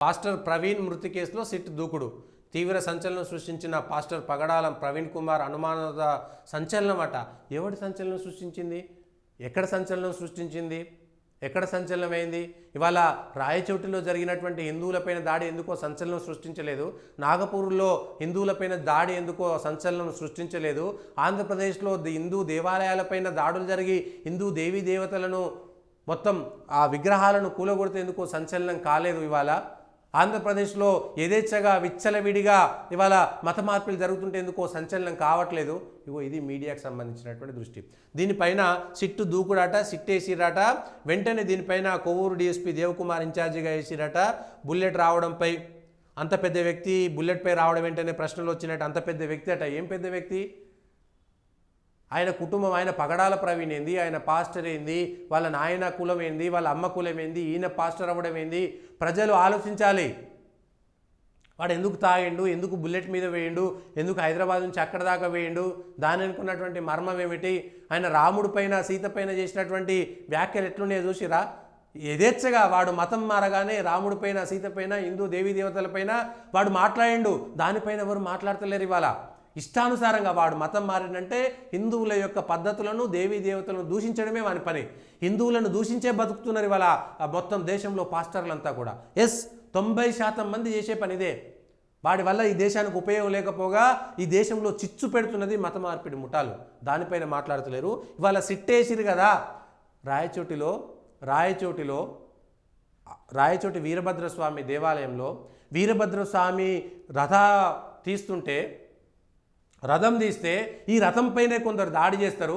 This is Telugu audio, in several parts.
పాస్టర్ ప్రవీణ్ మృతి కేసులో సిట్ దూకుడు తీవ్ర సంచలనం సృష్టించిన పాస్టర్ పగడాలం ప్రవీణ్ కుమార్ అనుమానాస్పద సంచలనం అట. ఎవరి సంచలనం సృష్టించింది? ఎక్కడ సంచలనం సృష్టించింది? ఎక్కడ సంచలనమైంది? ఇవాళ రాయచోటిలో జరిగినటువంటి హిందువులపైన దాడి ఎందుకో సంచలనం సృష్టించలేదు. నాగపూర్లో హిందువులపైన దాడి ఎందుకో సంచలనం సృష్టించలేదు. ఆంధ్రప్రదేశ్లో హిందూ దేవాలయాలపైన దాడులు జరిగి హిందూ దేవీ దేవతలను మొత్తం ఆ విగ్రహాలను కూలగొడితేందుకు సంచలనం కాలేదు. ఇవాళ ఆంధ్రప్రదేశ్లో యథేచ్ఛగా విచ్చలవిడిగా ఇవాళ మత మార్పులు జరుగుతుంటేందుకో సంచలనం కావట్లేదు. ఇది మీడియాకు సంబంధించినటువంటి దృష్టి. దీనిపైన సిట్టు దూకుడాట, సిట్ వేసిరాట. వెంటనే దీనిపైన కొవ్వూరు డిఎస్పీ దేవకుమార్ ఇన్ఛార్జిగా వేసిరాట. బుల్లెట్ రావడంపై అంత పెద్ద వ్యక్తి, బుల్లెట్పై రావడం వెంటనే ప్రశ్నలు వచ్చినట్టు అంత పెద్ద వ్యక్తి అట. ఏం పెద్ద వ్యక్తి? ఆయన కుటుంబం, ఆయన పగడాల ప్రవీణ్ ఏంది, ఆయన పాస్టర్ ఏంది, వాళ్ళ నాయన కులం ఏంది, వాళ్ళ అమ్మ కులం ఏంది, ఈయన పాస్టర్ అవ్వడం ఏంది? ప్రజలు ఆలోచించాలి. వాడు ఎందుకు తాగిండు, ఎందుకు బుల్లెట్ మీద వేయండు, ఎందుకు హైదరాబాద్ నుంచి అక్కడ దాకా వేయండు, దాని అనుకున్నటువంటి మర్మం ఏమిటి? ఆయన రాముడి పైన సీత పైన చేసినటువంటి వ్యాఖ్యలు ఎట్లున్నాయో చూసిరా? యథేచ్ఛగా వాడు మతం మారగానే రాముడి పైన సీత పైన హిందూ దేవీ దేవతలపైన వాడు మాట్లాడిండు. దానిపైన ఎవరు మాట్లాడతలేరు. ఇవాళ ఇష్టానుసారంగా వాడు మతం మారినంటే హిందువుల యొక్క పద్ధతులను దేవీ దేవతలను దూషించడమే వాని పని. హిందువులను దూషించే బతుకుతున్నారు ఇవాళ మొత్తం దేశంలో పాస్టర్లంతా కూడా. 90% మంది చేసే పని ఇదే. వాడి వల్ల ఈ దేశానికి ఉపయోగం లేకపోగా ఈ దేశంలో చిచ్చు పెడుతున్నది మత మార్పిడి ముఠాలు. దానిపైన మాట్లాడతలేరు. ఇవాళ సిట్టేసిరు కదా రాయచోటి వీరభద్రస్వామి దేవాలయంలో వీరభద్రస్వామి రథం తీస్తే ఈ రథం పైనే కొందరు దాడి చేస్తారు.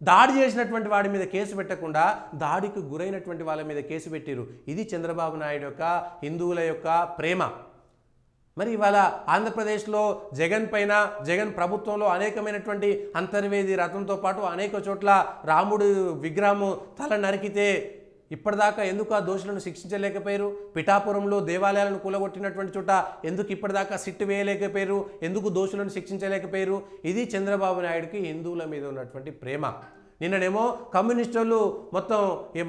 దాడి చేసినటువంటి వాడి మీద కేసు పెట్టకుండా దాడికి గురైనటువంటి వాళ్ళ మీద కేసు పెట్టిరు. ఇది చంద్రబాబు నాయుడు యొక్క హిందువుల యొక్క ప్రేమ. మరి ఇవాళ ఆంధ్రప్రదేశ్లో జగన్ ప్రభుత్వంలో అనేకమైనటువంటి అంతర్వేది రథంతో పాటు అనేక చోట్ల రాముడు విగ్రహం తల నరికితే ఇప్పటిదాకా ఎందుకు ఆ దోషులను శిక్షించలేకపోయారు? పిఠాపురంలో దేవాలయాలను కూలగొట్టినటువంటి చోట ఎందుకు ఇప్పటిదాకా సిట్టు వేయలేకపోయారు? ఎందుకు దోషులను శిక్షించలేకపోయారు? ఇది చంద్రబాబు నాయుడుకి హిందువుల మీద ఉన్నటువంటి ప్రేమ. నిన్ననేమో కమ్యూనిస్టులు మొత్తం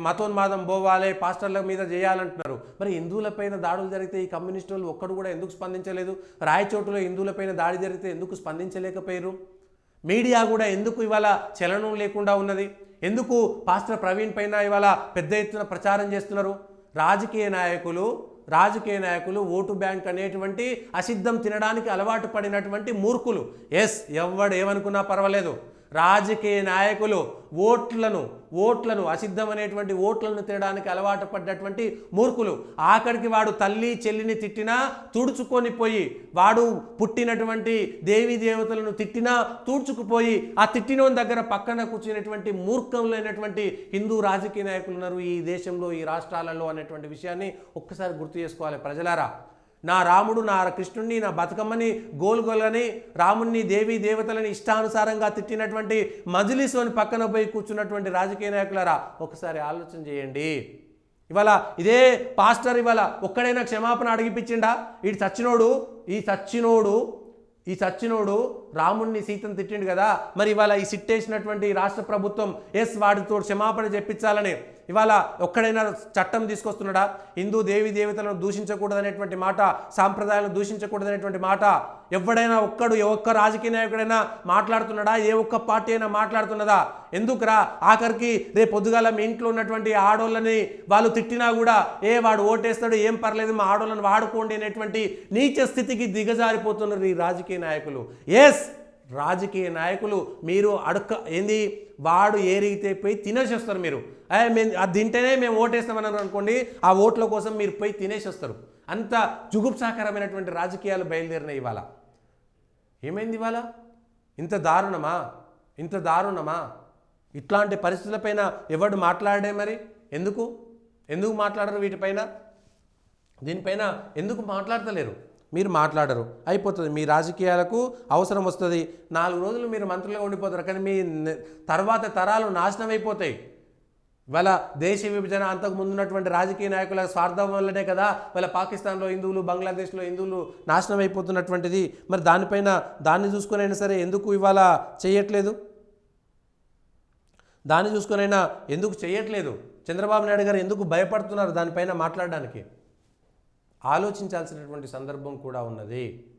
మతోన్మాదం పోవాలి, పాస్టర్ల మీద చేయాలంటున్నారు. మరి హిందువులపైన దాడులు జరిగితే ఈ కమ్యూనిస్టులు ఒక్కడు కూడా ఎందుకు స్పందించలేదు? రాయచోటులో హిందువులపైన దాడి జరిగితే ఎందుకు స్పందించలేకపోయారు? మీడియా కూడా ఎందుకు ఇవాళ చలనం లేకుండా ఉన్నది? ఎందుకు పాస్టర్ ప్రవీణ్ పైన ఇవాళ పెద్ద ఎత్తున ప్రచారం చేస్తున్నారు? రాజకీయ నాయకులు ఓటు బ్యాంక్ అనేటువంటి అసిద్ధం తినడానికి అలవాటు పడినటువంటి మూర్ఖులు. ఎవడు ఏమనుకున్నా పర్వాలేదు. రాజకీయ నాయకులు ఓట్లను అసిద్ధం అనేటువంటి ఓట్లను తినడానికి అలవాటు పడ్డటువంటి మూర్ఖులు. ఆఖరికి వాడు తల్లి చెల్లిని తిట్టినా తుడుచుకొని పోయి, వాడు పుట్టినటువంటి దేవీ దేవతలను తిట్టినా తుడుచుకుపోయి ఆ తిట్టినోని దగ్గర పక్కన కూర్చున్నటువంటి మూర్ఖంలైనటువంటి హిందూ రాజకీయ నాయకులు ఉన్నారు ఈ దేశంలో, ఈ రాష్ట్రాలలో అనేటువంటి విషయాన్ని ఒక్కసారి గుర్తు చేసుకోవాలి ప్రజలారా. నా రాముడు, నా కృష్ణుడిని, నా బతుకమ్మని, గోల్గోలని, రాముణ్ణి, దేవీ దేవతలని ఇష్టానుసారంగా తిట్టినటువంటి మజ్లిస్లోని పక్కన పోయి కూర్చున్నటువంటి రాజకీయ నాయకులారా ఒకసారి ఆలోచన చేయండి. ఇవాళ ఇదే పాస్టర్ ఇవాళ ఒక్కడైనా క్షమాపణ అడిగిపించిండా? ఈ చచ్చినోడు రాముణ్ణి సీతను తిట్టిండు కదా. మరి ఇవాళ ఈ సిట్టేసినటువంటి రాష్ట్ర ప్రభుత్వం వాడితో క్షమాపణ చెప్పించాలని ఇవాళ ఒక్కడైనా చట్టం తీసుకొస్తున్నాడా? హిందూ దేవీ దేవతలను దూషించకూడదనేటువంటి మాట, సాంప్రదాయాలను దూషించకూడదనేటువంటి మాట ఎవడైనా ఒక్క రాజకీయ నాయకుడైనా మాట్లాడుతున్నాడా? ఏ ఒక్క పార్టీ అయినా మాట్లాడుతున్నదా? ఎందుకురా? ఆఖరికి రేపు పొద్దుగాల మీ ఇంట్లో ఉన్నటువంటి ఆడోళ్ళని వాళ్ళు తిట్టినా కూడా వాడు ఓటేస్తాడు, ఏం పర్లేదు, మా ఆడోళ్ళని వాడుకోండి అనేటువంటి నీచ స్థితికి దిగజారిపోతున్నారు ఈ రాజకీయ నాయకులు. రాజకీయ నాయకులు మీరు వాడు ఏరిగితే పోయి తినేసేస్తారు. మీరు అది తింటేనే మేము ఓటేస్తామన్నారు అనుకోండి, ఆ ఓట్ల కోసం మీరు పోయి తినేసేస్తారు. అంత జుగుప్సాకరమైనటువంటి రాజకీయాలు బయలుదేరినాయి ఇవాళ. ఏమైంది ఇవాళ? ఇంత దారుణమా? ఇట్లాంటి పరిస్థితులపైన ఎవడు మాట్లాడే? మరి ఎందుకు మాట్లాడరు? దీనిపైన ఎందుకు మాట్లాడతలేరు? మీరు మాట్లాడరు, అయిపోతుంది. మీ రాజకీయాలకు అవసరం వస్తుంది, 4 రోజులు మీరు మంత్రులుగా ఉండిపోతారు, కానీ మీ తర్వాత తరాలు నాశనం అయిపోతాయి. ఇవాళ దేశ విభజన అంతకు ముందున్నటువంటి రాజకీయ నాయకుల స్వార్థం వల్లనే కదా వాళ్ళ పాకిస్తాన్లో హిందువులు, బంగ్లాదేశ్లో హిందువులు నాశనం అయిపోతున్నటువంటిది. మరి దాన్ని చూసుకునైనా సరే ఎందుకు ఇవాళ చేయట్లేదు? చంద్రబాబు నాయుడు గారు ఎందుకు భయపడుతున్నారు దానిపైన మాట్లాడడానికి? ఆలోచించాల్సినటువంటి సందర్భం కూడా ఉన్నది.